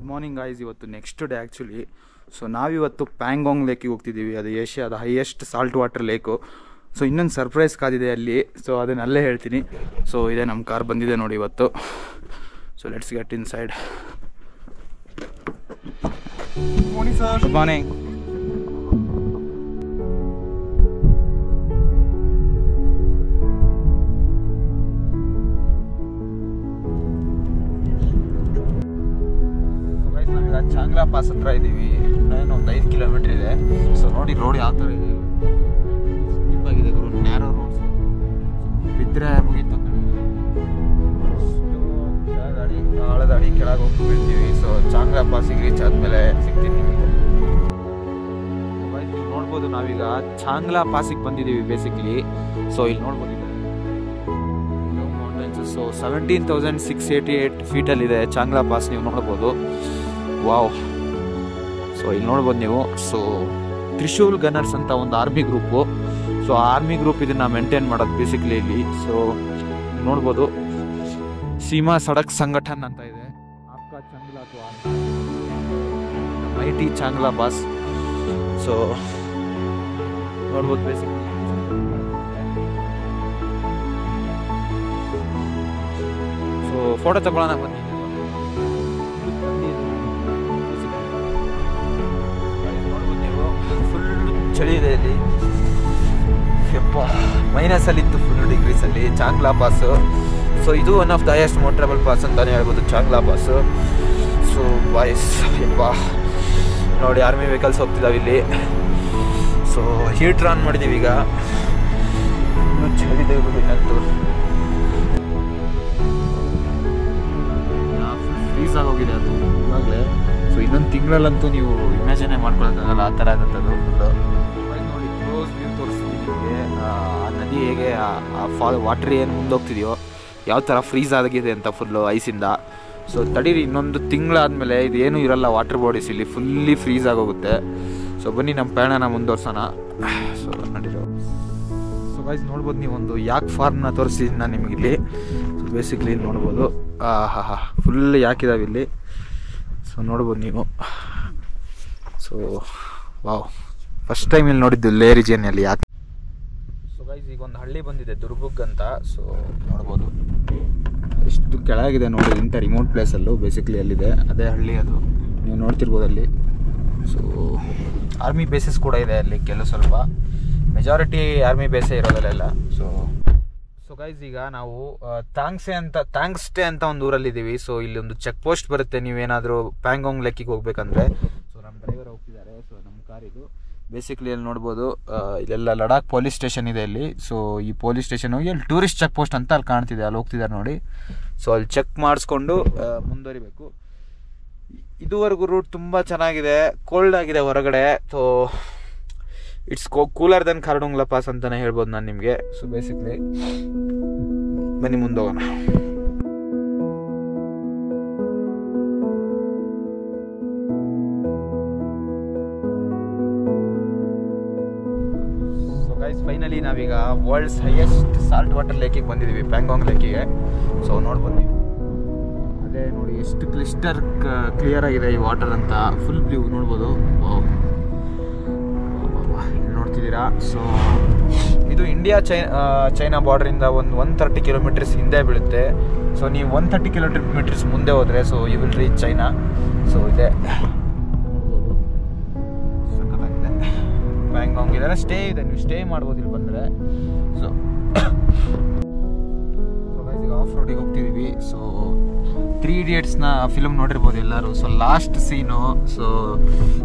Good morning guys. ಇವತ್ತು next day actually. So ನಾವಿವತ್ತು ಪ್ಯಾಂಗಾಂಗ್ ಲೇಕಿಗೆ ಹೋಗ್ತಿದ್ದೀವಿ. ಅದು ಏಷ್ಯಾದ highest salt water lake. So ಇನ್ನೊಂದು ಸರ್ಪ್ರೈಸ್ ಕಾದಿದೆ ಅಲ್ಲಿ. ಸೊ ಅದನ್ನ ಅಲ್ಲೇ ಹೇಳ್ತೀನಿ. ಸೊ ಇದೇ ನಮ್ಮ ಕಾರ್ ಬಂದಿದೆ ನೋಡಿ ಇವತ್ತು. So let's get in side. Morning, sir. Good morning. ನಾವೀಗ ಚಾಂಗ್ಲಾ ಪಾಸ್ ಹತ್ರ ಇದ್ದೀವಿ. ಇನ್ನೇನು ಒಂದು 5 ಕಿಲೋಮೀಟರ್ ಇದೆ. ಸೊ ನೋಡಿ ರೋಡ್ ಯಾವ ಥರ ಇದೆ. ಸ್ಟೀಪ್ ಆಗಿದೆ ಗುರು, ನ್ಯಾರೋ ರೋಡ್ಸ್. ಬಿದ್ದರೆ ಮುಗೀತು. ಗಾಡಿ ಆಳದಾಡಿ ಕೆಳಗೆ ಹೋಗಿ ಬೀಳ್ತೀವಿ. ಸೊ ಚಾಂಗ್ಲಾ ಪಾಸಿಗೆ ರೀಚ್ ಆದಮೇಲೆ ಸಿಗ್ತೀನಿ ನಿಮಗೆ. ನೋಡ್ಬೋದು ನಾವೀಗ ಚಾಂಗ್ಲಾ ಪಾಸಿಗೆ ಬಂದಿದ್ದೀವಿ ಬೇಸಿಕ್ಲಿ. ಸೊ ಇಲ್ಲಿ ನೋಡ್ಬೋದು ಮೌಂಟೈನ್ಸ್. ಸೊ 17,688 ಫೀಟಲ್ಲಿದೆ ಚಾಂಗ್ಲಾ ಪಾಸ್. ನೀವು ನೋಡ್ಬೋದು. ವಾವ್. ಸೊ ಇಲ್ಲಿ ನೋಡ್ಬೋದು ನೀವು. ಸೊ ತ್ರಿಶೂಲ್ ಗನ್ನರ್ಸ್ ಅಂತ ಒಂದು army group. So army group ಇದನ್ನ ಮೇಂಟೈನ್ ಮಾಡೋದು ಬೇಸಿಕ್ಲಿ ಇಲ್ಲಿ. ಸೊ ನೋಡ್ಬೋದು ಸೀಮಾ ಸಡಕ್ ಸಂಘಟನ್ ಅಂತ ಇದೆ. ಆಪ್ಕಾ ಚಾಂಗ್ಲಾ ಅಥವಾ ಮೈಟಿ ಚಾಂಗ್ಲಾ ಪಾಸ್. ಸೊ ನೋಡ್ಬೋದು ಬೇಸಿಕ್ಲಿ. ಸೊ ಫೋಟೋ ತಗೊಳ್ಳೋಣ ಬನ್ನಿ. ಚಳಿ ಇದೆ ಇಲ್ಲಿ. -ಅಲ್ಲಿತ್ತು ಫುಲ್ ಡಿಗ್ರೀಸಲ್ಲಿ ಚಾಂಗ್ಲಾ ಪಾಸು. ಸೊ ಇದು one of the highest motorable pass ಅಂತಲೇ ಹೇಳ್ಬೋದು ಚಾಂಗ್ಲಾ ಪಾಸು. ಸೊ ಬಾಯ್ಸ್ ನೋಡಿ ಆರ್ಮಿ ವೆಹಿಕಲ್ಸ್ ಹೋಗ್ತಿದ್ದಾವೆ ಇಲ್ಲಿ. ಸೊ ಹೀಟ್ರ್ ಆನ್ ಮಾಡಿದ್ದೀವಿ ಈಗ. ಇನ್ನೂ ಚಳಿದೆ ಇನ್ನಂತೂ ಫ್ರೀಸ್ ಆಗೋಗಿದೆ ಅದು ಇವಾಗಲೇ. ಸೊ ಇನ್ನೊಂದು ತಿಂಗಳಲ್ಲಂತೂ ನೀವು ಇಮ್ಯಾಜಿನೇ ಮಾಡ್ಕೊಳಕ್ಕಾಗಲ್ಲ ಆ ಥರ ಆಗುತ್ತೆ ಅದು ಫುಲ್ಲು. ನೋಡಿ ಕ್ಲೋಸ್ ವ್ಯೂ ತೋರಿಸ್ತೀನಿ ನಿಮಗೆ. ಆ ನದಿ ಹೇಗೆ ಆ ವಾಟರ್ ಏನು ಮುಂದೋಗ್ತಿದೆಯೋ ಯಾವ ಥರ ಫ್ರೀಸ್ ಆಗಿದೆ ಅಂತ ಫುಲ್ಲು ಐಸಿಂದ. ಸೊ ತಡೀರಿ, ಇನ್ನೊಂದು ತಿಂಗಳಾದಮೇಲೆ ಇದೇನೂ ಇರಲ್ಲ ವಾಟರ್ ಬಾಡೀಸ್ ಇಲ್ಲಿ, ಫುಲ್ಲಿ ಫ್ರೀಸ್ ಆಗೋಗುತ್ತೆ. ಸೊ ಬನ್ನಿ ನಮ್ಮ ಪ್ರಯಾಣನ ಮುಂದುವರ್ಸೋಣ. ಸೊ ನಡೀರೋ. ಸೊ ಗೈಸ್ ನೋಡ್ಬೋದು ನೀವು, ಒಂದು ಯಾಕ್ ಫಾರ್ಮ್ನ ತೋರಿಸಿದ್ದೀನಿ ನಾನು ನಿಮಗಿಲ್ಲಿ. ಸೊ ಬೇಸಿಕ್ಲಿ ಇಲ್ಲಿ ನೋಡ್ಬೋದು ಫುಲ್ ಯಾಕಿದಾವೆ ಇಲ್ಲಿ. ಸೊ ನೋಡ್ಬೋದು ನೀವು. ಸೊ ವಾವ್, ಫಸ್ಟ್ ಟೈಮ್ ಇಲ್ಲಿ ನೋಡಿದ್ದು ಲೇ ರೀಜಿಯನ್ನಲ್ಲಿ ಯಾಕೆ. ಸೊ ಗೈಸ್ ಈಗ ಒಂದು ಹಳ್ಳಿ ಬಂದಿದೆ ದುರ್ಬುಗ್ ಅಂತ. ಸೊ ನೋಡ್ಬೋದು ಎಷ್ಟು ಕೆಳಗಿದೆ ನೋಡಿ, ಇಂಥ ರಿಮೋಟ್ ಪ್ಲೇಸಲ್ಲೂ ಬೇಸಿಕ್ಲಿ ಅಲ್ಲಿದೆ. ಅದೇ ಹಳ್ಳಿ ಅದು, ನೀವು ನೋಡ್ತಿರ್ಬೋದು ಅಲ್ಲಿ. ಸೊ ಆರ್ಮಿ ಬೇಸಸ್ ಕೂಡ ಇದೆ ಅಲ್ಲಿ ಕೆಲವು ಸ್ವಲ್ಪ. ಮೆಜಾರಿಟಿ ಆರ್ಮಿ ಬೇಸೇ ಇರೋದಲ್ಲೆಲ್ಲ. ಸೊ ಗೈಸ್ ಈಗ ನಾವು ಥ್ಯಾಂಕ್ಸ್ಟೇ ಅಂತ ಒಂದು ಊರಲ್ಲಿದ್ದೀವಿ. ಸೊ ಇಲ್ಲಿ ಒಂದು ಚೆಕ್ ಪೋಸ್ಟ್ ಬರುತ್ತೆ ನೀವೇನಾದರೂ ಪ್ಯಾಂಗಾಂಗ್ ಲೇಕಿಗೆ ಹೋಗ್ಬೇಕಂದ್ರೆ. ಸೊ ನಮ್ಮ ಡ್ರೈವರ್ ಹೋಗ್ತಿದ್ದಾರೆ. ಸೊ ನಮ್ಮ ಕಾರ್ ಇದು ಬೇಸಿಕ್ಲಿ ಅಲ್ಲಿ ನೋಡ್ಬೋದು. ಇಲ್ಲೆಲ್ಲ ಲಡಾಖ್ ಪೊಲೀಸ್ ಸ್ಟೇಷನ್ ಇದೆ ಇಲ್ಲಿ. ಸೊ ಈ ಪೊಲೀಸ್ ಸ್ಟೇಷನ್ ಹೋಗಿ ಅಲ್ಲಿ ಟೂರಿಸ್ಟ್ ಚೆಕ್ ಪೋಸ್ಟ್ ಅಂತ ಅಲ್ಲಿ ಕಾಣ್ತಿದೆ, ಅಲ್ಲಿ ಹೋಗ್ತಿದ್ದಾರೆ ನೋಡಿ. ಸೊ ಅಲ್ಲಿ ಚೆಕ್ ಮಾಡಿಸ್ಕೊಂಡು ಮುಂದುವರಿಬೇಕು. ಇದುವರೆಗೂ ರೂಟ್ ತುಂಬ ಚೆನ್ನಾಗಿದೆ. ಕೋಲ್ಡ್ ಆಗಿದೆ ಹೊರಗಡೆ. So it's cooler than Khardungla pass ಅಂತಲೇ ಹೇಳ್ಬೋದು ನಾನು ನಿಮಗೆ. ಸೊ ಬೇಸಿಕ್ಲಿ ಬನ್ನಿ ಮುಂದೋಗೋಣ. ಸೊ ಗೈಸ್ ಫೈನಲಿ ನಾವೀಗ ವರ್ಲ್ಡ್ಸ್ ಹೈಯೆಸ್ಟ್ ಸಾಲ್ಟ್ ವಾಟರ್ ಲೇಕಿಗೆ ಬಂದಿದ್ದೀವಿ, ಪ್ಯಾಂಗಾಂಗ್ ಲೇಕಿಗೆ. ಸೊ ನೋಡ್ಬೋದು ನೀವು, ಅದೇ ನೋಡಿ ಎಷ್ಟು ಕ್ಲಿಯರ್ ಆಗಿದೆ ಈ ವಾಟರ್ ಅಂತ. ಫುಲ್ ಬ್ಲೂ ನೋಡ್ಬೋದು. ನೋಡ್ತಿದ್ದೀರಾ. ಸೊ ಇದು ಇಂಡಿಯಾ ಚೈನಾ ಬಾರ್ಡ್ರಿಂದ ಒಂದು 130 ಕಿಲೋಮೀಟರ್ಸ್ ಹಿಂದೆ ಬೀಳುತ್ತೆ. ಸೊ ನೀವು 130 ಕಿಲೋಮೀಟರ್ಸ್ ಮುಂದೆ ಹೋದರೆ so you will reach China. So ಇದೆ ಸಖತ್ತಾಗಿದೆ. ಪ್ಯಾಂಗಾಂಗ್ ಇದೆಲ್ಲ ಸ್ಟೇ ಇದೆ, ನೀವು ಸ್ಟೇ ಮಾಡ್ಬೋದು ಇಲ್ಲಿ ಬಂದರೆ. ಸೊ ಈಗ ಆಫ್ ರೋಡಿಗೆ ಹೋಗ್ತಿದ್ದೀವಿ. ಸೊ 3 Idiotsನ ಫಿಲ್ಮ್ ನೋಡಿರ್ಬೋದು ಎಲ್ಲರೂ. So last scene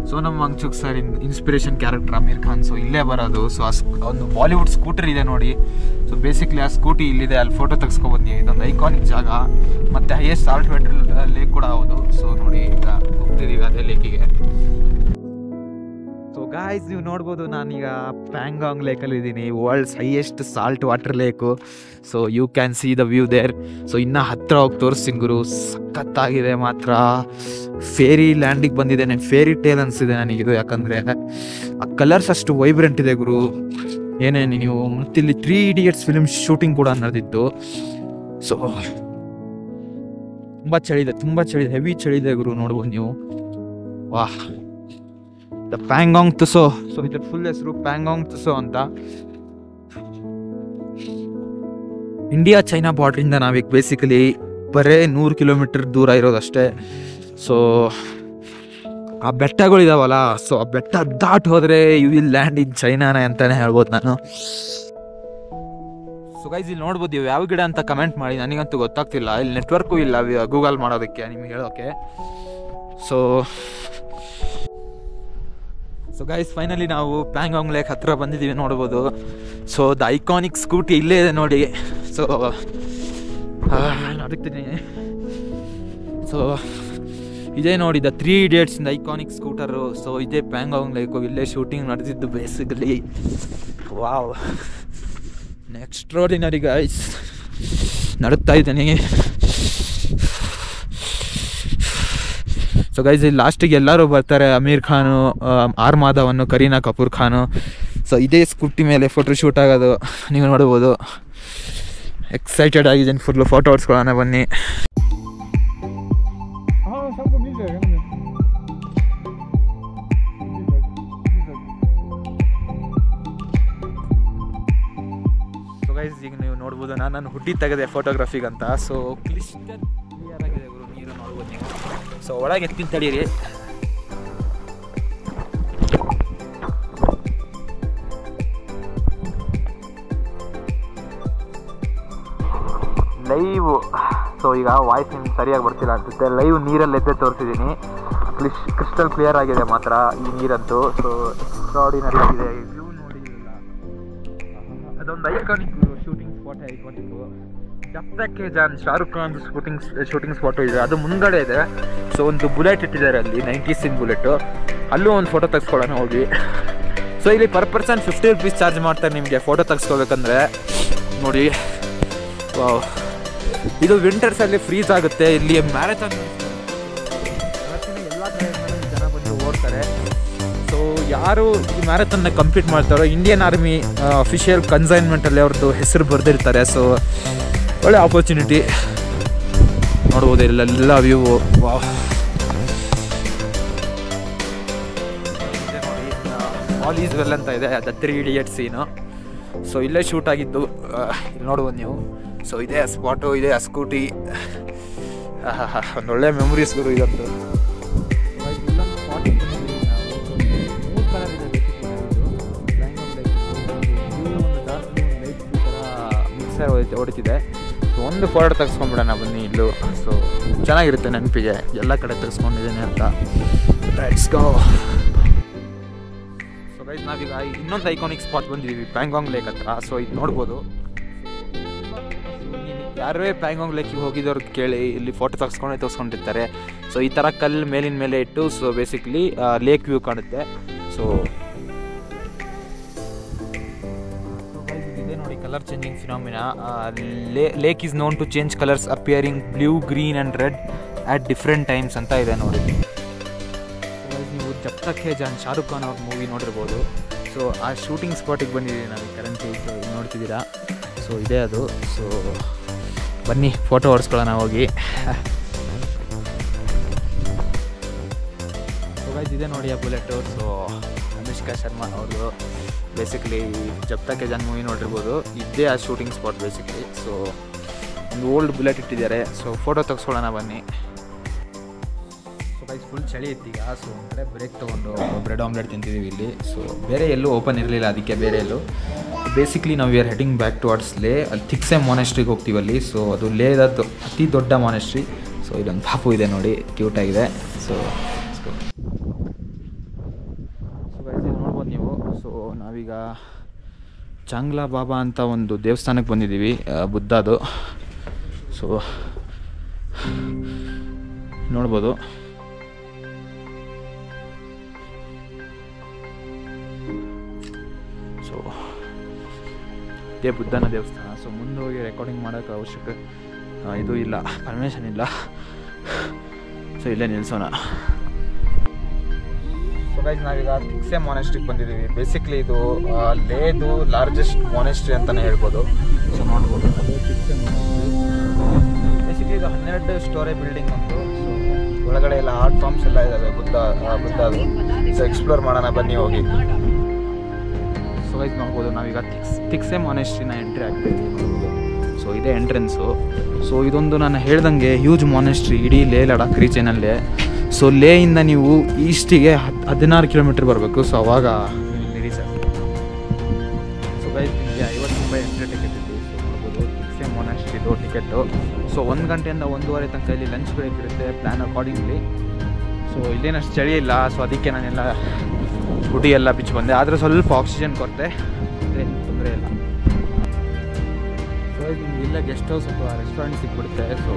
Sonam Wangchuk sir inspiration character Aamir Khan. So ಇಲ್ಲೇ ಬರೋದು. ಸೊ ಒಂದು ಬಾಲಿವುಡ್ ಸ್ಕೂಟರ್ ಇದೆ ನೋಡಿ. ಸೊ ಬೇಸಿಕ್ಲಿ ಆ ಸ್ಕೂಟಿ ಇಲ್ಲಿದೆ, ಅಲ್ಲಿ ಫೋಟೋ ತೆಗೆಸ್ಕೊಬೋದು ನೀವು. ಇದೊಂದು ಐಕಾನಿಕ್ ಜಾಗ, ಮತ್ತು ಹೈಯೆಸ್ಟ್ ಸಾಲ್ಟ್ ವಾಟರ್ ಲೇಕ್ ಕೂಡ ಹೌದು. ಸೊ ನೋಡಿ ಈಗ ಹೋಗ್ತಿದ್ದೀವಿ ಅದೇ ಲೇಕಿಗೆ. ಸೊ ಗಾಯ್ಸ್ ನೀವು ನೋಡ್ಬೋದು ನಾನೀಗ ಪ್ಯಾಂಗಾಂಗ್ ಲೇಕಲ್ಲಿ ಇದ್ದೀನಿ, world's highest salt water lake. So you can see the view there. So ಇನ್ನೂ ಹತ್ತಿರ ಹೋಗಿ ತೋರಿಸ್ತೀನಿ ಗುರು, ಸಖತ್ತಾಗಿದೆ ಮಾತ್ರ. ಫೇರಿ ಲ್ಯಾಂಡಿಗೆ ಬಂದಿದ್ದೇನೆ, ಫೇರಿ ಟೇಲ್ ಅನಿಸಿದೆ ನನಗಿದು. ಯಾಕಂದರೆ ಆ ಕಲರ್ಸ್ ಅಷ್ಟು ವೈಬ್ರೆಂಟ್ ಇದೆ ಗುರು. ಏನೇನು ನೀವು ಮತ್ತಿಲ್ಲಿ 3 Idiots ಫಿಲ್ಮ್ ಶೂಟಿಂಗ್ ಕೂಡ ನಡೆದಿತ್ತು. ಸೊ ತುಂಬ ಚಳಿ ಇದೆ, ಹೆವಿ ಚಳಿ ಇದೆ ಗುರು. ನೋಡ್ಬೋದು ನೀವು. ವಾಹ್, ದ ಪ್ಯಾಂಗಾಂಗ್ ತುಸೋ. ಸೊ ಇದ್ರ ಫುಲ್ ಹೆಸರು ಪ್ಯಾಂಗಾಂಗ್ ತುಸೋ ಅಂತ. ಇಂಡಿಯಾ ಚೈನಾ ಬಾರ್ಡ್ರಿಂದ ನಾವೀಗ ಬೇಸಿಕಲಿ ಬರೇ 100 ಕಿಲೋಮೀಟರ್ ದೂರ ಇರೋದಷ್ಟೇ. ಸೊ ಆ ಬೆಟ್ಟಗಳಿದಾವಲ್ಲ, ಸೊ ಆ ಬೆಟ್ಟ ದಾಟ್ ಹೋದರೆ ಯು ವಿಲ್ ಲ್ಯಾಂಡ್ ಇನ್ ಚೈನಾನೇ ಅಂತಲೇ ಹೇಳ್ಬೋದು ನಾನು. ಸೊ ಗೈಸ್, ಇಲ್ಲಿ ನೋಡ್ಬೋದು ನೀವು ಯಾವ ಗಿಡ ಅಂತ ಕಮೆಂಟ್ ಮಾಡಿ. ನನಗಂತೂ ಗೊತ್ತಾಗ್ತಿಲ್ಲ, ಇಲ್ಲಿ ನೆಟ್ವರ್ಕು ಇಲ್ಲ ಗೂಗಲ್ ಮಾಡೋದಕ್ಕೆ ನಿಮ್ಗೆ ಹೇಳೋಕ್ಕೆ. ಸೊ ಗೈಸ್, ಫೈನಲಿ ನಾವು ಪ್ಯಾಂಗಾಂಗ್ ಲೇಕ್ ಹತ್ರ ಬಂದಿದ್ದೀವಿ, ನೋಡ್ಬೋದು. ಸೊ ದ ಐಕಾನಿಕ್ ಸ್ಕೂಟಿ ಇಲ್ಲೇ ಇದೆ ನೋಡಿ. ಸೊ ಅದಕ್ಕೆ ಸೊ ಇದೇ ನೋಡಿ, ದ 3 Idiots ಇಂದ ಐಕಾನಿಕ್ ಸ್ಕೂಟರು. ಸೊ ಇದೇ ಪ್ಯಾಂಗಾಂಗ್ ಲೇಕು, ಇಲ್ಲೇ ಶೂಟಿಂಗ್ ನಡೆದಿದ್ದು ಬೇಸಿಕಲಿ. Wow, extraordinary guys. ನಡುತ್ತಾ ಇದ್ದೀನಿ. ಸೊ ಗೈಸ್, ಇಲ್ಲಿ ಲಾಸ್ಟಿಗೆ ಎಲ್ಲರೂ ಬರ್ತಾರೆ. ಅಮೀರ್ ಖಾನು, ಆರ್ ಮಾಧವನ್ನು, ಕರೀನಾ ಕಪೂರ್ ಖಾನು. ಸೊ ಇದೇ ಸ್ಕೂಟಿ ಮೇಲೆ ಫೋಟೋ ಶೂಟ್ ಆಗೋದು ನೀವು ನೋಡ್ಬೋದು. ಎಕ್ಸೈಟೆಡ್ ಆಗಿದ್ದೀನಿ ಫುಲ್ಲು. ಫೋಟೋ ಹೊಡ್ಸ್ಕೊಳ್ಳೋಣ ಬನ್ನಿ. ಸೊ ಗೈಸ್, ಈಗ ನೀವು ನೋಡ್ಬೋದು, ನಾನು ಹುಡ್ಡಿ ತೆಗೆದೆ ಫೋಟೋಗ್ರಫಿಗಂತ. ಸೊ ಕ್ಲಿಸ್ಟರ್ ಕ್ಲಿಯರ್ ಆಗಿದೆ ಗುರು, ನೀರು ನೋಡ್ಬೋದು ನೀವು. ಸೊ ಒಳಗೆ ಎತ್ತಿನ ತಡೀರಿ. ಲೈವ್. ಸೊ ಈಗ ವಾಯ್ಸ್ ನಿಮ್ಗೆ ಸರಿಯಾಗಿ ಬರ್ತಿಲ್ಲ ಅನಿಸುತ್ತೆ. ಲೈವ್ ನೀರಲ್ಲಿ ಎದ್ದೆ ತೋರಿಸಿದ್ದೀನಿ. ಕ್ರಿಸ್ಟಲ್ ಕ್ಲಿಯರ್ ಆಗಿದೆ ಮಾತ್ರ ಈ ನೀರಂತೂ. ಸೊ ಎಕ್ಸ್ಟ್ರಾರ್ಡಿನರಿ ಆಗಿದೆ. ವ್ಯೂ ನೋಡಿ, ಅದೊಂದು iconic shooting spot. Iconic Jab Tak Hai Jaan, Shahrukh Khan shooting spot ಇದೆ, ಅದು ಮುಂದ್ಗಡೆ ಇದೆ. ಸೊ ಒಂದು ಬುಲೆಟ್ ಇಟ್ಟಿದ್ದಾರೆ ಅಲ್ಲಿ, 90s ಬುಲೆಟು. ಅಲ್ಲೂ ಒಂದು ಫೋಟೋ ತೆಗೆಸ್ಕೊಳ್ಳೋಣ ಹೋಗಿ. ಸೊ ಇಲ್ಲಿ ಪರ್ ಪರ್ಸನ್ 50 ರೂಪೀಸ್ ಚಾರ್ಜ್ ಮಾಡ್ತಾರೆ ನಿಮಗೆ ಫೋಟೋ ತೆಗೆಸ್ಕೋಬೇಕಂದ್ರೆ ನೋಡಿ. ವಾವ್, ಇದು ವಿಂಟರ್ಸಲ್ಲಿ ಫ್ರೀಸ್ ಆಗುತ್ತೆ. ಇಲ್ಲಿ ಮ್ಯಾರಥಾನ್ ಎಲ್ಲ ಕಡೆ ಜನ ಬಂದು ಓಡ್ತಾರೆ. ಸೊ ಯಾರು ಈ ಮ್ಯಾರಥಾನ್ನ ಕಂಪ್ಲೀಟ್ ಮಾಡ್ತಾರೋ ಇಂಡಿಯನ್ ಆರ್ಮಿ ಅಫಿಷಿಯಲ್ ಕನ್ಸೈನ್ಮೆಂಟಲ್ಲಿ ಅವ್ರದ್ದು ಹೆಸರು ಬರೆದಿರ್ತಾರೆ. ಸೊ ಒಳ್ಳೆ ಆಪರ್ಚುನಿಟಿ ನೋಡ್ಬೋದು. ಇಲ್ಲೆಲ್ಲ view. Wow, all is well ಅಂತ ಇದೆ, ದ 3 Idiots ಸೀನು. ಸೊ ಇಲ್ಲೇ ಶೂಟ್ ಆಗಿದ್ದು, ಇಲ್ಲಿ ನೋಡ್ಬೋದು ನೀವು. ಸೊ ಇದೇ ಆ ಸ್ಪಾಟು, ಇದೇ ಆ ಸ್ಕೂಟಿ. ಒಂದೊಳ್ಳೆ ಮೆಮೊರೀಸ್ ಗುರು ಇದಂತೂ. ಇಲ್ಲೊಂದು ಸ್ಪಾಟ್ ಮೂರು ಕಲರ್ ಇದೆ ಒಂದು ಜಾಸ್ತಿ ಲೈಟ್ ಥರ ಮಿಕ್ಸರ್ ಹೊಡಿತಿದೆ. ಸೊ ಒಂದು ಫೋಟೋ ತೆಗೆಸ್ಕೊಂಡ್ಬಿಡೋಣ ಬನ್ನಿ ಇಲ್ಲೂ. ಸೊ ಚೆನ್ನಾಗಿರುತ್ತೆ ನೆನಪಿಗೆ, ಎಲ್ಲ ಕಡೆ ತೆಗೆಸ್ಕೊಂಡಿದ್ದೇನೆ ಅಂತ. Let's go. ಸೊ ಗೈಸ್, ನಾವೀಗ ಇನ್ನೊಂದು ಐಕಾನಿಕ್ ಸ್ಪಾಟ್ ಬಂದಿದ್ದೀವಿ ಪ್ಯಾಂಗಾಂಗ್ ಲೇಕ್ ಹತ್ರ. ಸೊ ಇದು ನೋಡ್ಬೋದು. ಯಾರೇ ಪ್ಯಾಂಗಾಂಗ್ ಲೇಕಿಗೆ ಹೋಗಿದ್ದವ್ರು ಕೇಳಿ, ಇಲ್ಲಿ ಫೋಟೋ ತೆಗೆಸ್ಕೊಂಡಿರ್ತಾರೆ. ಸೊ ಈ ಥರ ಕಲ್ಲು ಮೇಲಿನ ಮೇಲೆ ಇಟ್ಟು, ಸೊ ಬೇಸಿಕ್ಲಿ ಲೇಕ್ ವ್ಯೂ ಕಾಣುತ್ತೆ. ಸೊ ಇದೇ ನೋಡಿ colour changing phenomena. Lake is known to change colours appearing blue, green and red at different times ಅಂತ ಇದೆ ನೋಡಿ. ನೀವು ಜಬ್ ತಕ್ ಹೈ ಜಾನ್ ಶಾರುಖ್ ಖಾನ್ ಅವ್ರ ಮೂವಿ ನೋಡಿರ್ಬೋದು. ಸೊ ಆ ಶೂಟಿಂಗ್ ಸ್ಪಾಟಿಗೆ ಬಂದಿದ್ದೀವಿ ನಾವು ಕರೆಂಟ್ಲಿ. ಸೊ ನೋಡ್ತಿದ್ದೀರಾ, ಸೊ ಇದೇ ಅದು. ಸೊ ಬನ್ನಿ ಫೋಟೋ ಹೊಡ್ಸ್ಕೊಳ್ಳೋಣ ಹೋಗಿ. ಸೊ ಗೈಸ್, ಇದೆ ನೋಡಿ ಆ ಬುಲೆಟು. ಸೊ ಅನುಷ್ಕಾ ಶರ್ಮಾ ಅವ್ರದ್ದು basically ಜಬ್ Tak Hai John movie ನೋಡಿರ್ಬೋದು. ಇದೇ ಆ ಶೂಟಿಂಗ್ ಸ್ಪಾಟ್ ಬೇಸಿಕಲಿ. ಸೊ ಒಂದು ಓಲ್ಡ್ ಬುಲೆಟ್ ಇಟ್ಟಿದ್ದಾರೆ. ಸೊ ಫೋಟೋ ತೆಗೆಸ್ಕೊಳ್ಳೋಣ ಬನ್ನಿ. ಸೊ ಗೈಸ್, ಫುಲ್ ಚಳಿ ಇತ್ತೀಗ. ಸೊ ಒಂದು ಕಡೆ ಬ್ರೇಕ್ ತೊಗೊಂಡು ಬ್ರೆಡ್ ಆಮ್ಲೆಟ್ ತಿಂತಿದ್ದೀವಿ ಇಲ್ಲಿ. ಸೊ ಬೇರೆ ಎಲ್ಲೂ ಓಪನ್ ಇರಲಿಲ್ಲ, ಅದಕ್ಕೆ ಬೇರೆ ಎಲ್ಲೂ. ಬೇಸಿಕ್ಲಿ ನಾವು we are heading back towards ಲೇ. ಅಲ್ಲಿ ಥಿಕ್ಸೆ ಮಾನೆಸ್ಟ್ರಿಗೆ ಹೋಗ್ತೀವಲ್ಲಿ. ಸೊ ಅದು ಲೇದ ಅತಿ ದೊಡ್ಡ ಮಾನೆಸ್ಟ್ರಿ. ಸೊ ಇಲ್ಲೊಂದು ಪಾಪು ಇದೆ ನೋಡಿ, ಕ್ಯೂಟಾಗಿದೆ. ಸೊ ನೋಡ್ಬೋದು ನೀವು. ಸೊ ನಾವೀಗ ಚಾಂಗ್ಲಾ ಬಾಬಾ ಅಂತ ಒಂದು ದೇವಸ್ಥಾನಕ್ಕೆ ಬಂದಿದ್ದೀವಿ, ಬುದ್ಧದು. ಸೊ ನೋಡ್ಬೋದು. ಸೊ ಇದೇ ಬುದ್ಧನ ದೇವಸ್ಥಾನ. ಸೊ ಮುಂದೆ ಹೋಗಿ ರೆಕಾರ್ಡಿಂಗ್ ಮಾಡೋಕ್ಕೆ ಅವಶ್ಯಕ ಇದು ಇಲ್ಲ, ಪರ್ಮಿಷನ್ ಇಲ್ಲ. ಸೊ ಇಲ್ಲೇ ನಿಲ್ಲಿಸೋಣ. ಸೊ ಗೈಸ್, ನಾವೀಗ ಥಿಕ್ಸೆ ಮಾನೆಸ್ಟ್ರಿಗೆ ಬಂದಿದ್ದೀವಿ. ಬೇಸಿಕ್ಲಿ ಇದು ಲೇದು ಲಾರ್ಜೆಸ್ಟ್ ಮಾನೆಸ್ಟ್ರಿ ಅಂತಲೇ ಹೇಳ್ಬೋದು. ಸೊ ನೋಡ್ಬೋದು, ಅದೇ ಥಿಕ್ಸೆ ಮಾನೆಸ್ಟ್ರಿ. ಬೇಸಿಕ್ಲಿ ಇದು 12 ಸ್ಟೋರಿ ಬಿಲ್ಡಿಂಗ್ ಒಂದು. ಸೊ ಒಳಗಡೆ ಎಲ್ಲ ಆರ್ಟ್ ಫಾರ್ಮ್ಸ್ ಎಲ್ಲ ಇದ್ದಾವೆ, ಬುದ್ಧದು. ಸೊ ಎಕ್ಸ್ಪ್ಲೋರ್ ಮಾಡೋಣ ಬನ್ನಿ ಹೋಗಿ. ಸೊ ಇದು ನೋಡ್ಬೋದು, ನಾವೀಗ ತಿಕ್ಸೆ ಮಾನೆಸ್ಟ್ರಿನ ಎಂಟ್ರಿ ಆಗ್ತಾಯಿದ್ದೀವಿ. ಸೊ ಇದೇ ಎಂಟ್ರೆನ್ಸು. ಸೊ ಇದೊಂದು ನಾನು ಹೇಳ್ದಂಗೆ ಹ್ಯೂಜ್ ಮಾನೆಸ್ಟ್ರಿ ಇಡೀ ಲೇ ಲಡಾಖ್ ರೀಜನಲ್ಲೇ. ಸೊ ಲೇಯಿಂದ ನೀವು ಈಸ್ಟಿಗೆ 16 ಕಿಲೋಮೀಟ್ರ್ ಬರಬೇಕು. ಸೊ ಅವಾಗ ನೀವು ರೀಚ್ ಆಗ್ತೀವಿ. ಸೊ ಗೈಸ್ ನಿಮಗೆ 50 ರೂಪಾಯಿ ಎಂಟ್ರಿ ಟಿಕೆಟ್ ಇದೆ. ಸೊ ನೋಡ್ಬೋದು ತಿಕ್ಸೆ ಮಾನೆಸ್ಟ್ರಿದು ಟಿಕೆಟು. ಸೊ 1 ಗಂಟೆಯಿಂದ 1:30 ತನಕ ಇಲ್ಲಿ ಲಂಚ್ ಬ್ರೇಕ್ ಇರುತ್ತೆ ಪ್ಲ್ಯಾನ್ ಅಕಾರ್ಡಿಂಗ್ಲಿ. ಸೊ ಇಲ್ಲೇನಷ್ಟು ಚಳಿ ಇಲ್ಲ, ಸೊ ಅದಕ್ಕೆ ನಾನೆಲ್ಲ ಹುಡಿ ಎಲ್ಲ ಬಿಚ್ಚಿ ಬಂದೆ. ಆದರೆ ಸ್ವಲ್ಪ ಆಕ್ಸಿಜನ್ ಕೊರತೆ, ಏನು ತೊಂದರೆ ಇಲ್ಲ. ಸೊ ನಿಮ್ಗೆ ಇಲ್ಲೇ ಗೆಸ್ಟ್ ಹೌಸ್ ಅಥವಾ ರೆಸ್ಟೋರೆಂಟ್ ಸಿಕ್ಬಿಡುತ್ತೆ. ಸೊ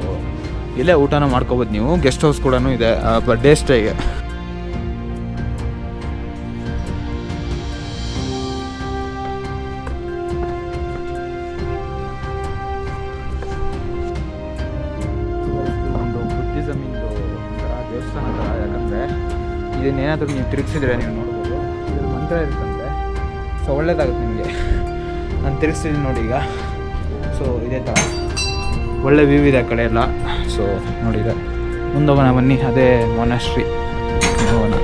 ಇಲ್ಲೇ ಊಟನೂ ಮಾಡ್ಕೋಬೋದು ನೀವು. ಗೆಸ್ಟ್ ಹೌಸ್ ಕೂಡ ಇದೆ ಡೇ ಸ್ಟೇಗೆ. ಒಂದು ಬುದ್ಧಿಸಮಿಂದು ಒಂಥರ ದೇವಸ್ಥಾನ ಥರ, ಯಾಕಂದರೆ ಇದನ್ನೇನಾದರೂ ನೀವು ತಿರುಗಿಸಿದ್ರೆ ನೀವು ನೋಡ್ಬೋದು, ಇದ್ರ ಮಂತ್ರ ಇರುತ್ತಂತೆ. ಸೊ ಒಳ್ಳೇದಾಗುತ್ತೆ ನಿಮಗೆ. ನಾನು ತಿರುಗಿಸ್ತಿದ್ದೀನಿ ನೋಡಿ ಈಗ. ಸೊ ಇದೇ ಥರ ಒಳ್ಳೆ ವ್ಯೂ ಇದೆ ಆ ಕಡೆ ಎಲ್ಲ. ಸೊ ನೋಡಿದೆ ಮುಂದೋಗೋಣ ಬನ್ನಿ, ಅದೇ ಮೊನಾಸ್ಟ್ರಿ ಹೋಗೋಣ.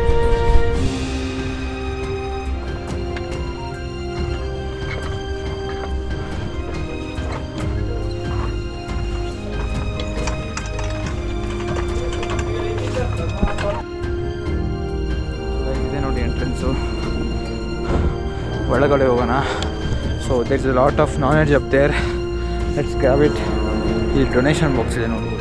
ಇದೆ ನೋಡಿ ಎಂಟ್ರೆನ್ಸು, ಒಳಗಡೆ ಹೋಗೋಣ. So there is a lot of knowledge up there, let's grab it. ಈ ಡೊನೇಷನ್ ಬಾಕ್ಸ್ ಇದೆ ನೋಡ್ಬೋದು.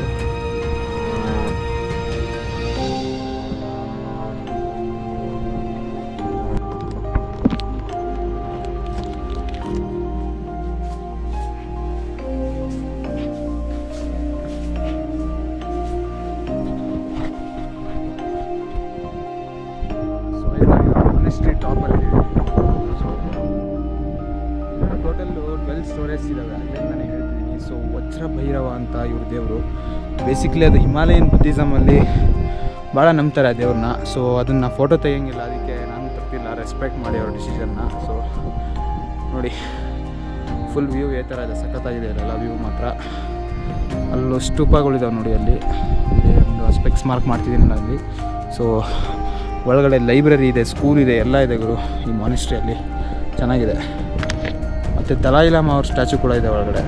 ಮಾನೆಸ್ಟ್ರಿ ಟಾಪಲ್ಲಿ. ಸೊ ಟೋಟಲ್ಲು 12 ಸ್ಟೋರೇಜ್ ಇದ್ದಾವೆ, ಅಲ್ಲಿಂದನೇ ಹೇಳ್ತಿದ್ದೀನಿ. ಸೊ ವಜ್ರ ಭೈರವ ಅಂತ ಇವ್ರ ದೇವರು. ಬೇಸಿಕ್ಲಿ ಅದು ಹಿಮಾಲಯನ್ ಬುದ್ಧಿಸಮಲ್ಲಿ ಭಾಳ ನಂಬ್ತಾರೆ ಆ ದೇವ್ರನ್ನ. ಸೊ ಅದನ್ನು ಫೋಟೋ ತೆಗಿಯಂಗಿಲ್ಲ, ಅದಕ್ಕೆ ನಾನು ತಪ್ಪಿಲ್ಲ, ರೆಸ್ಪೆಕ್ಟ್ ಮಾಡಿ ಅವ್ರ ಡಿಸಿಷನ್ನ. ಸೊ ನೋಡಿ ಫುಲ್ ವ್ಯೂ ಈ ಥರ ಇದೆ, ಸಖತ್ತಾಗಿದೆ ಎಲ್ಲ ವ್ಯೂ ಮಾತ್ರ. ಅಲ್ಲೂ ಸ್ತೂಪಗಳಿದ್ದಾವೆ ನೋಡಿ, ಅಲ್ಲಿ ಒಂದು ಸ್ಪೆಕ್ಸ್ ಮಾರ್ಕ್ ಮಾಡ್ತಿದ್ದೀನಿ ಅಲ್ಲಿ. ಸೊ ಒಳಗಡೆ ಲೈಬ್ರರಿ ಇದೆ, ಸ್ಕೂಲ್ ಇದೆ, ಎಲ್ಲ ಇದೆ ಗುರು ಈ ಮಾನೆಸ್ಟ್ರಿಯಲ್ಲಿ. ಚೆನ್ನಾಗಿದೆ. ಮತ್ತು ದಲಾಯಿ ಲಾಮಾ ಅವ್ರ ಸ್ಟ್ಯಾಚು ಕೂಡ ಇದೆ ಒಳಗಡೆ.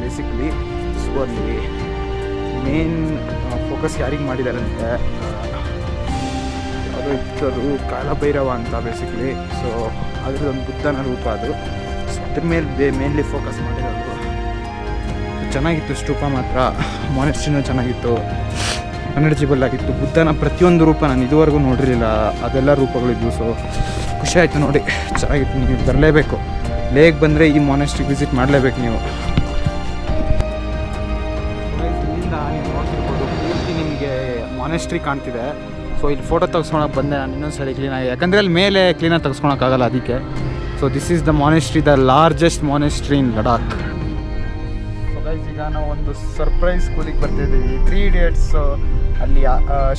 ಬೇಸಿಕಲಿ ಸೊ ಅಲ್ಲಿ ಮೇನ್ ಫೋಕಸ್ ಯಾರಿಗೆ ಮಾಡಿದಾರಂತೆ, ಅದು ಇತ್ತದು ಕಾಲಭೈರವ ಅಂತ ಬೇಸಿಕ್ಲಿ. ಸೊ ಅದರದೊಂದು ಬುದ್ಧನ ರೂಪ ಅದು. ಸೊ ಅದ್ರ ಮೇಲೆ ಮೇನ್ಲಿ ಫೋಕಸ್ ಮಾಡಿರೋದು. ಚೆನ್ನಾಗಿತ್ತು ಸ್ತೂಪ ಮಾತ್ರ. ಮಾನೆಸ್ಟ್ರಿನೂ ಚೆನ್ನಾಗಿತ್ತು, ಅನರ್ಜಿಬಲ್ ಆಗಿತ್ತು. ಬುದ್ಧನ ಪ್ರತಿಯೊಂದು ರೂಪ ನಾನು ಇದುವರೆಗೂ ನೋಡಿರಲಿಲ್ಲ, ಅದೆಲ್ಲ ರೂಪಗಳಿದ್ವು. ಸೊ ಖುಷಿ ಆಯಿತು ನೋಡಿ, ಚೆನ್ನಾಗಿತ್ತು. ನೀವು ಬರಲೇಬೇಕು, ಲೇಕ್ ಬಂದರೆ ಈ ಮಾನೆಸ್ಟ್ರಿಗೆ ವಿಸಿಟ್ ಮಾಡಲೇಬೇಕು ನೀವು. ಇಲ್ಲಿಂದ ನೀವು ನೋಡ್ತಿರ್ಬೋದು ಪೂರ್ತಿ ನಿಮಗೆ ಮಾನೆಸ್ಟ್ರಿ ಕಾಣ್ತಿದೆ. ಸೊ ಇಲ್ಲಿ ಫೋಟೋ ತೆಗೆಸ್ಕೊಳಕ್ಕೆ ಬಂದೆ ನಾನು ಇನ್ನೊಂದ್ಸರಿ ಕ್ಲೀನಾಗಿ, ಯಾಕಂದರೆ ಅಲ್ಲಿ ಮೇಲೆ ಕ್ಲೀನಾಗಿ ತೆಗೆಸ್ಕೊಳಕ್ಕಾಗಲ್ಲ ಅದಕ್ಕೆ. So this is the monastery, the largest monastery in Ladakh. So guys ಈಗ ನಾವು ಒಂದು ಸರ್ಪ್ರೈಸ್ ಸ್ಕೂಲಿಗೆ ಬರ್ತಿದ್ದೀವಿ. 3 Idiots ಅಲ್ಲಿ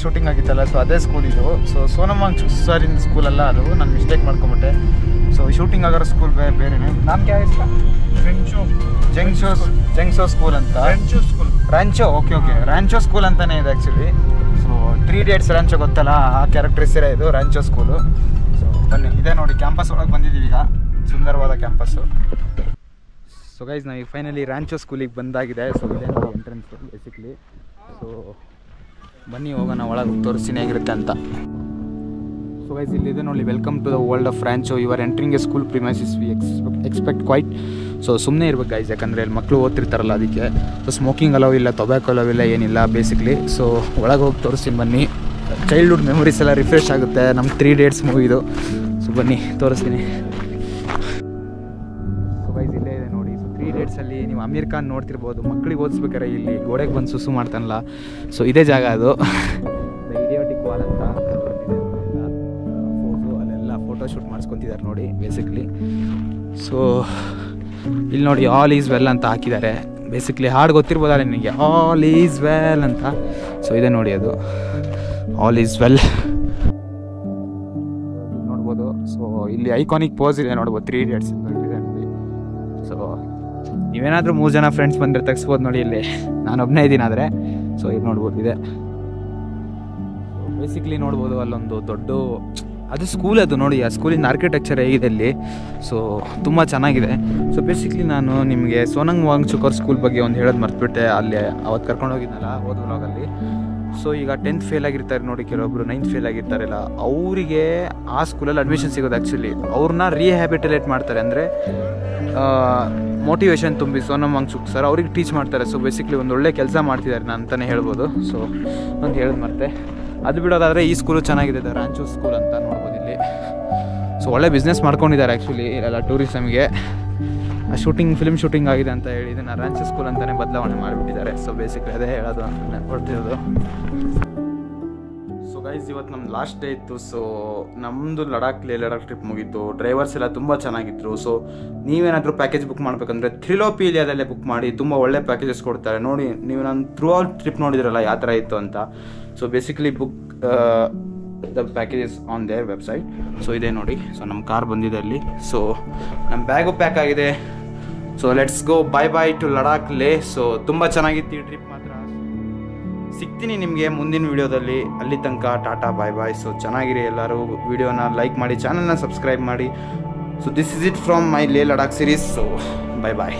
ಶೂಟಿಂಗ್ ಆಗಿತ್ತಲ್ಲ, ಸೊ ಅದೇ ಸ್ಕೂಲ್ ಇದು. ಸೊ ಸೋನಮ್ ವಾಂಗ್ಚುಕ್ ಸರಿಂದ ಸ್ಕೂಲಲ್ಲ ಅದು, ನಾನು ಮಿಸ್ಟೇಕ್ ಮಾಡ್ಕೊಂಬಿಟ್ಟೆ. ಸೊ ಶೂಟಿಂಗ್ ಆಗಿರೋ ಸ್ಕೂಲ್ ಬೇರೆನೇ. ನಾನು ಕ್ಯಾ ಇಷ್ಟ ಜೆಂಗ್ಸೋ ಸ್ಕೂಲ್ ಅಂತ, ರ್ಯಾಂಚೋ. ಓಕೆ ರ್ಯಾಂಚೋ ಸ್ಕೂಲ್ ಅಂತಲೇ ಇದೆ ಆ್ಯಕ್ಚುಲಿ. ಸೊ 3 Idiots ರ್ಯಾಂಚೋ ಗೊತ್ತಲ್ಲ, ಆ ಕ್ಯಾರೆಕ್ಟರ್ಸ್ ಇರೋ ಇದು ರ್ಯಾಂಚೋ ಸ್ಕೂಲು. ಸೊ ಬನ್ನಿ, ಇದೇ ನೋಡಿ ಕ್ಯಾಂಪಸ್ ಒಳಗೆ ಬಂದಿದ್ದೀವಿ ಈಗ, ಸುಂದರವಾದ ಕ್ಯಾಂಪಸ್ಸು. ಸೊ ಗೈಸ್ ನಾವು ಈಗ ಫೈನಲಿ ರ್ಯಾಂಚೋ ಸ್ಕೂಲಿಗೆ ಬಂದಾಗಿದೆ. ಸೊ ಇದೇ ನೋಡಿ ಎಂಟ್ರೆನ್ಸು ಬೇಸಿಕ್ಲಿ. ಸೊ ಬನ್ನಿ ಹೋಗೋಣ ಒಳಗೆ, ತೋರಿಸ್ತೀನಿ ಹೇಗಿರುತ್ತೆ ಅಂತ. ಸೊ ಗೈಸ್ ಇಲ್ಲಿದೆ ನೋಡಿ, welcome to the world of Rancho, you are entering a school premises, we expect quiet. So ಸುಮ್ಮನೆ ಇರ್ಬೇಕು ಗೈಸ್, ಯಾಕಂದರೆ ಇಲ್ಲಿ ಮಕ್ಕಳು ಓದ್ತಿರ್ತಾರಲ್ಲ ಅದಕ್ಕೆ. ಸೊ ಸ್ಮೋಕಿಂಗ್ ಅಲೋ ಇಲ್ಲ, ಟೊಬ್ಯಾಕೊ ಅಲೋ ಇಲ್ಲ, ಏನಿಲ್ಲ ಬೇಸಿಕ್ಲಿ. ಸೊ ಒಳಗೆ ಹೋಗಿ ತೋರಿಸ್ತೀನಿ ಬನ್ನಿ. ಚೈಲ್ಡ್ಹುಡ್ ಮೆಮೊರೀಸ್ ಎಲ್ಲ ರಿಫ್ರೆಶ್ ಆಗುತ್ತೆ ನಮ್ಮ 3 Idiots ಮೂವಿದು. ಸೊ ಬನ್ನಿ ತೋರಿಸ್ತೀನಿ. ಸೊ ಗೈಸ್ ಇಲ್ಲೇ ಇದೆ ನೋಡಿ. ಸೊ 3 Idiotsಲ್ಲಿ ನೀವು ಅಮೀರ್ ಖಾನ್ ನೋಡ್ತಿರ್ಬೋದು, ಮಕ್ಕಳಿಗೆ ಓದಿಸ್ಬೇಕಾರೆ ಇಲ್ಲಿ ಗೋಡೆಗೆ ಬಂದು ಸುಸು ಮಾಡ್ತಾನಲ್ಲ, ಸೊ ಇದೇ ಜಾಗ ಅದು. ದ ಇಡಿಯೋಟಿಕ್ ವಾಲ್ ಅಂತ ಫೋಟೋ ಅಲ್ಲೆಲ್ಲ ಫೋಟೋ ಶೂಟ್ ಮಾಡಿಸ್ಕೊಂಡು ಅಂತಿದ್ದಾರೆ ನೋಡಿ ಬೇಸಿಕ್ಲಿ. ಸೊ ಇಲ್ಲಿ ನೋಡಿ ಆಲ್ ಈಸ್ ವೆಲ್ ಅಂತ ಹಾಕಿದ್ದಾರೆ. ಬೇಸಿಕ್ಲಿ ಹಾಡು ಗೊತ್ತಿರ್ಬೋದಲ್ಲ ನಿಮಗೆ, ಆಲ್ ಈಸ್ ವೆಲ್ ಅಂತ. ಸೊ ಇದೆ ನೋಡಿ, ಅದು ಆಲ್ ಈಸ್ ವೆಲ್ ನೋಡ್ಬೋದು. ಸೊ ಇಲ್ಲಿ ಐಕಾನಿಕ್ ಪೋಸ್ ಇದೆ ನೋಡ್ಬೋದು, 3 Idiots ಇದೆ ನೋಡಿ. ಸೊ ನೀವೇನಾದರೂ 3 ಜನ ಫ್ರೆಂಡ್ಸ್ ಬಂದರೆ ತೆಗಿಸ್ಬೋದು ನೋಡಿ. ಇಲ್ಲಿ ನಾನೊಬ್ಬನೇ ಇದ್ದೀನಿ ಆದರೆ. ಸೊ ಇದು ನೋಡ್ಬೋದು ಇದೆ. ಬೇಸಿಕ್ಲಿ ನೋಡ್ಬೋದು ಅಲ್ಲೊಂದು ದೊಡ್ಡ ಅದು ಸ್ಕೂಲ್, ಅದು ನೋಡಿ ಆ ಸ್ಕೂಲಿನ ಆರ್ಕಿಟೆಕ್ಚರ್ ಹೇಗಿದೆ ಇಲ್ಲಿ. ಸೊ ತುಂಬ ಚೆನ್ನಾಗಿದೆ. ಸೊ ಬೇಸಿಕ್ಲಿ ನಾನು ನಿಮಗೆ ಸೋನಂಗ್ ವಾಂಗ್ಚುಕ್ ಸ್ಕೂಲ್ ಬಗ್ಗೆ ಒಂದು ಹೇಳೋದು ಮರ್ತ್ಬಿಟ್ಟೆ. ಅಲ್ಲಿ ಅವತ್ತು ಕರ್ಕೊಂಡು ಹೋಗಿದ್ನಲ್ಲ ಹೋದ ವ್ಲಾಗಲ್ಲಿ. ಸೊ ಈಗ 10th ಫೇಲ್ ಆಗಿರ್ತಾರೆ ನೋಡಿ, ಕೆಲವೊಬ್ಬರು 9th ಫೇಲ್ ಆಗಿರ್ತಾರಲ್ಲ, ಅವರಿಗೆ ಆ ಸ್ಕೂಲಲ್ಲಿ ಅಡ್ಮಿಷನ್ ಸಿಗೋದು. ಆ್ಯಕ್ಚುಲಿ ಅವ್ರನ್ನ ರೀಹ್ಯಾಬಿಟಲೇಟ್ ಮಾಡ್ತಾರೆ, ಅಂದರೆ ಮೋಟಿವೇಶನ್ ತುಂಬಿ ಸೋನಮ್ ವಾಂಗ್ಚುಕ್ ಸರ್ ಅವ್ರಿಗೆ ಟೀಚ್ ಮಾಡ್ತಾರೆ. ಸೊ ಬೇಸಿಕ್ಲಿ ಒಂದು ಒಳ್ಳೆ ಕೆಲಸ ಮಾಡ್ತಿದ್ದಾರೆ ನಾನು ಅಂತಲೇ ಹೇಳ್ಬೋದು. ಸೊ ಒಂದು ಹೇಳೋದು ಮರ್ತೆ. ಅದು ಬಿಡೋದಾದರೆ ಈ ಸ್ಕೂಲು ಚೆನ್ನಾಗಿದೆ, ರಾಂಚೋ ಸ್ಕೂಲ್ ಅಂತ ನೋಡ್ಬೋದು ಇಲ್ಲಿ. ಸೊ ಒಳ್ಳೆ ಬಿಸ್ನೆಸ್ ಮಾಡ್ಕೊಂಡಿದ್ದಾರೆ ಆ್ಯಕ್ಚುಲಿ ಇಲ್ಲೆಲ್ಲ ಟೂರಿಸಮ್ಗೆ. ಫಿಲ್ಮ್ ಶೂಟಿಂಗ್ ಆಗಿದೆ ಅಂತ ಹೇಳಿ ಇದನ್ನು ರಾಂಚೋ ಸ್ಕೂಲ್ ಅಂತಲೇ ಬದಲಾವಣೆ ಮಾಡಿಬಿಟ್ಟಿದ್ದಾರೆ. ಸೊ ಬೇಸಿಕ್ಲಿ ಅದೇ ಹೇಳೋದು ಅಂತ ಕೊಡ್ತಿರೋದು. ಸೊ ಗೈಸ್, ಇವತ್ತು ನಮ್ಮ ಲಾಸ್ಟ್ ಡೇ ಇತ್ತು. ಸೊ ನಮ್ಮದು ಲಡಾಖ್ ಟ್ರಿಪ್ ಮುಗೀತು. ಡ್ರೈವರ್ಸ್ ಎಲ್ಲ ತುಂಬ ಚೆನ್ನಾಗಿದ್ರು. ಸೊ ನೀವೇನಾದರೂ ಪ್ಯಾಕೇಜ್ ಬುಕ್ ಮಾಡಬೇಕಂದ್ರೆ ಥ್ರಿಲೋಪಿಲಿಯಾದಲ್ಲೇ ಬುಕ್ ಮಾಡಿ, ತುಂಬ ಒಳ್ಳೆ ಪ್ಯಾಕೇಜಸ್ ಕೊಡ್ತಾರೆ ನೋಡಿ. ನೀವು ನಾನು ಥ್ರೂ ಔಟ್ ಟ್ರಿಪ್ ನೋಡಿದ್ರಲ್ಲ ಯಾವ ಥರ ಇತ್ತು ಅಂತ. So basically book the packages on there website. So ಇದೆ ನೋಡಿ. ಸೊ ನಮ್ಮ ಕಾರ್ ಬಂದಿದೆ ಅಲ್ಲಿ. ಸೊ ನಮ್ಮ ಬ್ಯಾಗು ಪ್ಯಾಕ್ ಆಗಿದೆ. So let's go, bye by two Ladakh ಲೇ. ಸೊ ತುಂಬ ಚೆನ್ನಾಗಿತ್ತು ಈ ಟ್ರಿಪ್ ಮಾತ್ರ. ಸಿಗ್ತೀನಿ ನಿಮಗೆ ಮುಂದಿನ ವೀಡಿಯೋದಲ್ಲಿ. ಅಲ್ಲಿ ತನಕ ಟಾಟಾ, ಬಾಯ್ ಬಾಯ್. ಸೊ ಚೆನ್ನಾಗಿರಿ ಎಲ್ಲರೂ. ವೀಡಿಯೋನ ಲೈಕ್ ಮಾಡಿ, ಚಾನಲ್ನ ಸಬ್ಸ್ಕ್ರೈಬ್ ಮಾಡಿ. So this is it from my Leh Ladakh series. So bye bye.